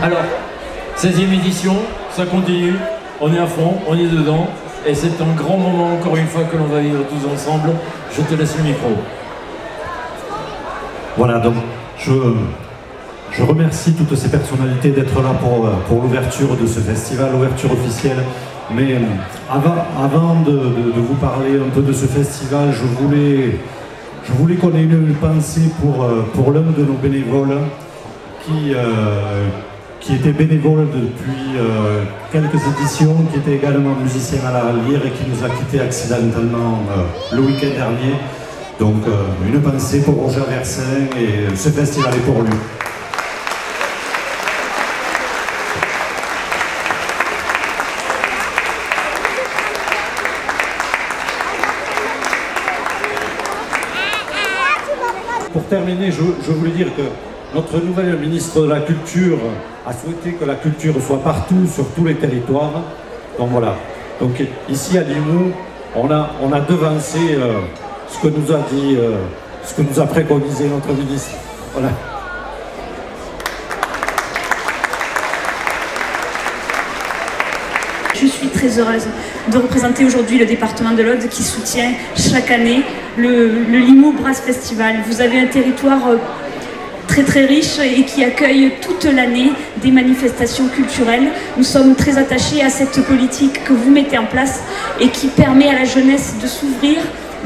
Alors, 16e édition, ça continue, on est à fond, on est dedans, et c'est un grand moment encore une fois que l'on va vivre tous ensemble. Je te laisse le micro. Voilà, donc je remercie toutes ces personnalités d'être là pour l'ouverture de ce festival, l'ouverture officielle. Mais avant de vous parler un peu de ce festival, je voulais qu'on ait une pensée pour l'un de nos bénévoles qui était bénévole depuis quelques éditions, qui était également musicien à la lyre et qui nous a quittés accidentellement le week-end dernier. Donc une pensée pour Roger Versin, et ce festival est pour lui. Pour terminer, je voulais dire que notre nouvelle ministre de la Culture a souhaité que la culture soit partout, sur tous les territoires. Donc voilà. Donc ici à Limoux, on a devancé ce que nous a dit, ce que nous a préconisé notre ministre. Voilà. Je suis très heureuse de représenter aujourd'hui le département de l'Aude qui soutient chaque année le Limoux Brass Festival. Vous avez un territoire très riche et qui accueille toute l'année des manifestations culturelles. Nous sommes très attachés à cette politique que vous mettez en place et qui permet à la jeunesse de s'ouvrir,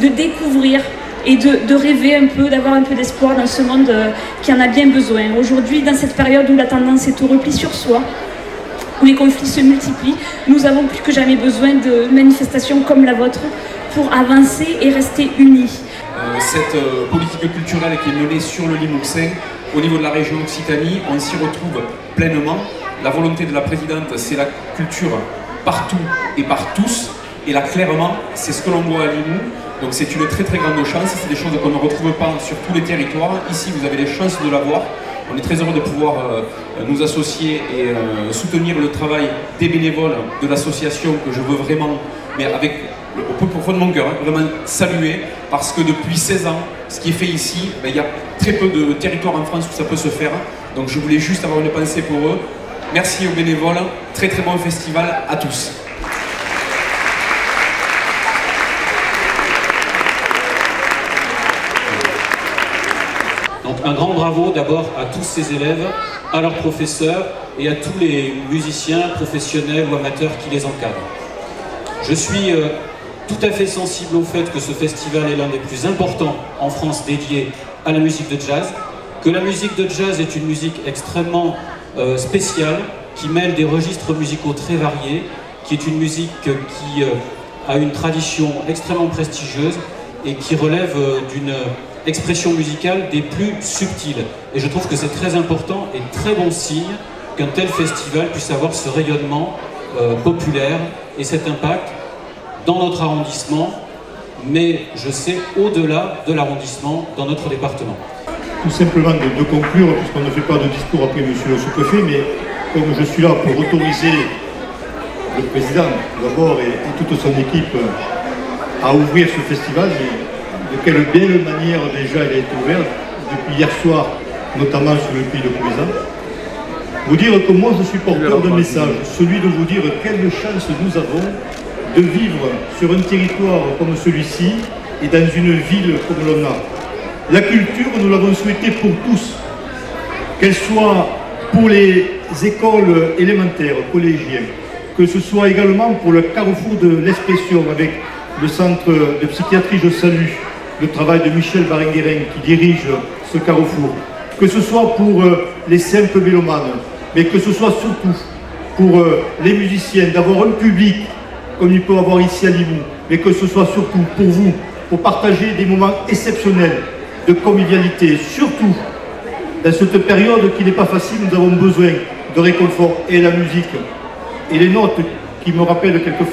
de découvrir et de rêver un peu, d'avoir un peu d'espoir dans ce monde qui en a bien besoin. Aujourd'hui, dans cette période où la tendance est au repli sur soi, où les conflits se multiplient, nous avons plus que jamais besoin de manifestations comme la vôtre pour avancer et rester unis. Cette politique culturelle qui est menée sur le Limousin, au niveau de la région Occitanie, on s'y retrouve pleinement. La volonté de la présidente, c'est la culture partout et par tous. Et là, clairement, c'est ce que l'on voit à Limoux. Donc c'est une très grande chance, c'est des choses qu'on ne retrouve pas sur tous les territoires. Ici, vous avez les chances de l'avoir. On est très heureux de pouvoir nous associer et soutenir le travail des bénévoles de l'association que je veux vraiment, mais avec au plus profond de mon cœur, vraiment saluer, parce que depuis 16 ans, ce qui est fait ici, il y a très peu de territoires en France où ça peut se faire. Donc je voulais juste avoir une pensée pour eux. Merci aux bénévoles, très bon festival à tous. Donc un grand bravo d'abord à tous ces élèves, à leurs professeurs et à tous les musiciens professionnels ou amateurs qui les encadrent. Je suis tout à fait sensible au fait que ce festival est l'un des plus importants en France dédié à la musique de jazz, que la musique de jazz est une musique extrêmement spéciale, qui mêle des registres musicaux très variés, qui est une musique qui a une tradition extrêmement prestigieuse et qui relève d'une expression musicale des plus subtiles. Et je trouve que c'est très important et très bon signe qu'un tel festival puisse avoir ce rayonnement populaire et cet impact dans notre arrondissement, mais je sais au-delà de l'arrondissement, dans notre département. Tout simplement de conclure, puisqu'on ne fait pas de discours après monsieur le sous-préfet, mais comme je suis là pour autoriser le président d'abord et toute son équipe à ouvrir ce festival, mais de quelle belle manière déjà il a été ouvert depuis hier soir, notamment sur le pays de Couézan. Vous dire que moi je suis porteur d'un message, celui de vous dire quelle chance nous avons de vivre sur un territoire comme celui-ci et dans une ville comme l'on a. La culture, nous l'avons souhaitée pour tous, qu'elle soit pour les écoles élémentaires, collégiennes, que ce soit également pour le carrefour de l'expression avec le centre de psychiatrie Je Salue, le travail de Michel Barenguerin qui dirige ce carrefour, que ce soit pour les simples mélomanes, mais que ce soit surtout pour les musiciens, d'avoir un public comme il peut avoir ici à Limoux, mais que ce soit surtout pour vous, pour partager des moments exceptionnels de convivialité, surtout dans cette période qui n'est pas facile, nous avons besoin de réconfort et la musique et les notes qui me rappellent quelque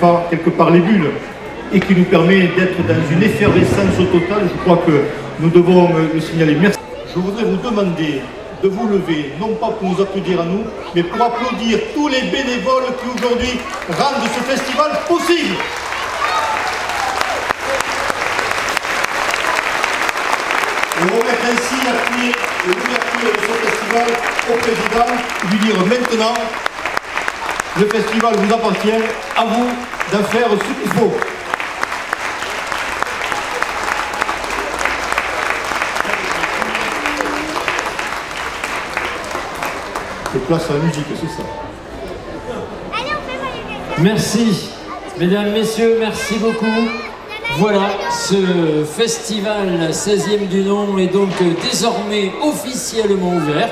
part les bulles et qui nous permet d'être dans une effervescence totale, je crois que nous devons le signaler. Merci. Je voudrais vous demander de vous lever, non pas pour nous applaudir à nous, mais pour applaudir tous les bénévoles qui aujourd'hui rendent ce festival possible. On remet ainsi la clé de l'ouverture de ce festival au président. lui dire maintenant, le festival vous appartient, à vous d'en faire ce qu'il faut. Je place la musique, c'est ça. Merci, mesdames, messieurs, merci beaucoup. Voilà, ce festival 16e du nom est donc désormais officiellement ouvert.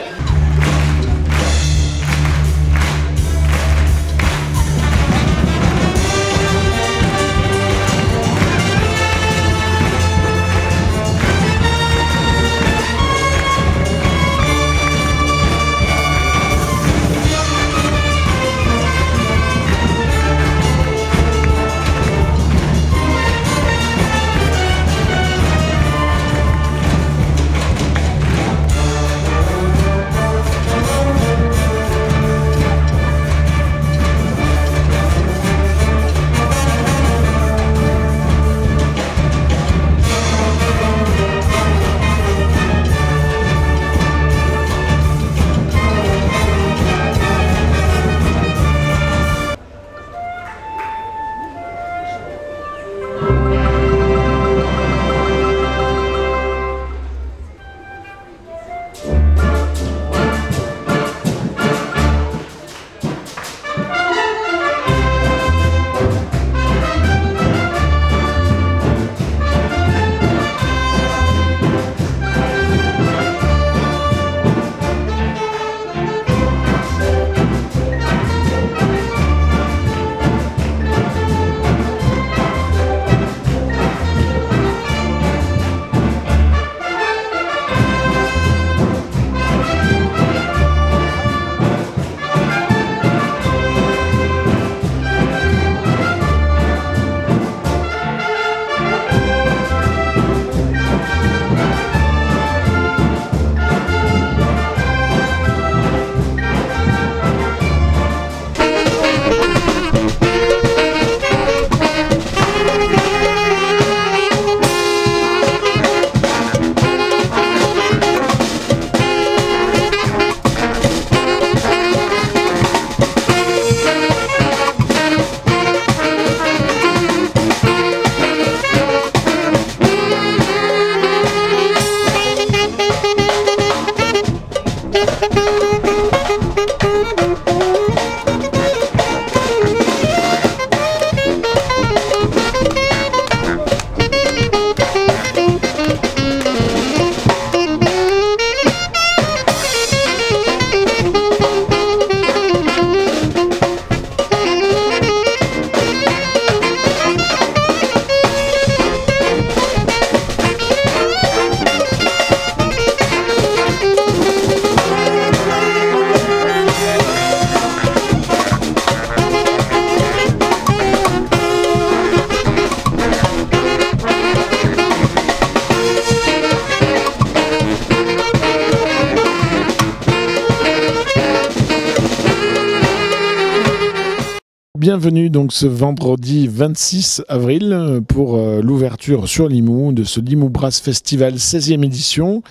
Bienvenue donc ce vendredi 26 avril pour l'ouverture sur Limoux de ce Limoux Brass Festival 16e édition.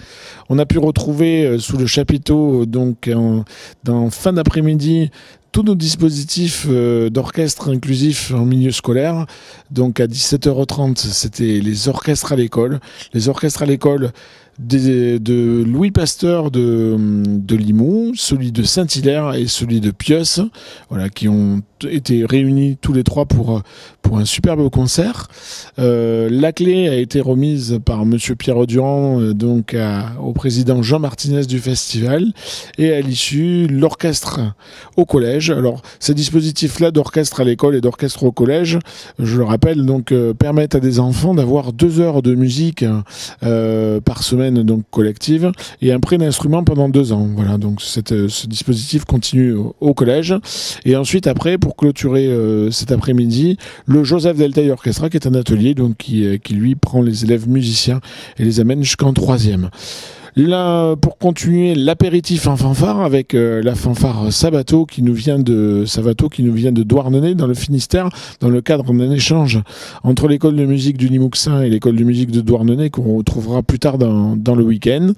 On a pu retrouver sous le chapiteau donc dans fin d'après-midi tous nos dispositifs d'orchestre inclusif en milieu scolaire. Donc à 17h30, c'était les orchestres à l'école. Les orchestres à l'école de Louis Pasteur de Limoux, celui de Saint-Hilaire et celui de Pieusse, voilà, qui ont été réunis tous les trois pour un superbe concert. La clé a été remise par Monsieur Pierre Durand donc au président Jean Martinez du festival, et à l'issue l'orchestre au collège. Alors ces dispositifs-là d'orchestre à l'école et d'orchestre au collège, je le rappelle, donc permettent à des enfants d'avoir 2 heures de musique par semaine donc collective et un prêt d'instrument pendant 2 ans. Voilà, donc ce dispositif continue au collège. Et ensuite après, pour clôturer cet après-midi, le Joseph Deltaï Orchestra, qui est un atelier donc qui lui prend les élèves musiciens et les amène jusqu'en 3e. Là, pour continuer, l'apéritif en fanfare avec la fanfare Sabato qui nous vient de Douarnenez dans le Finistère, dans le cadre d'un échange entre l'école de musique du Limouxin et l'école de musique de Douarnenez qu'on retrouvera plus tard dans le week-end.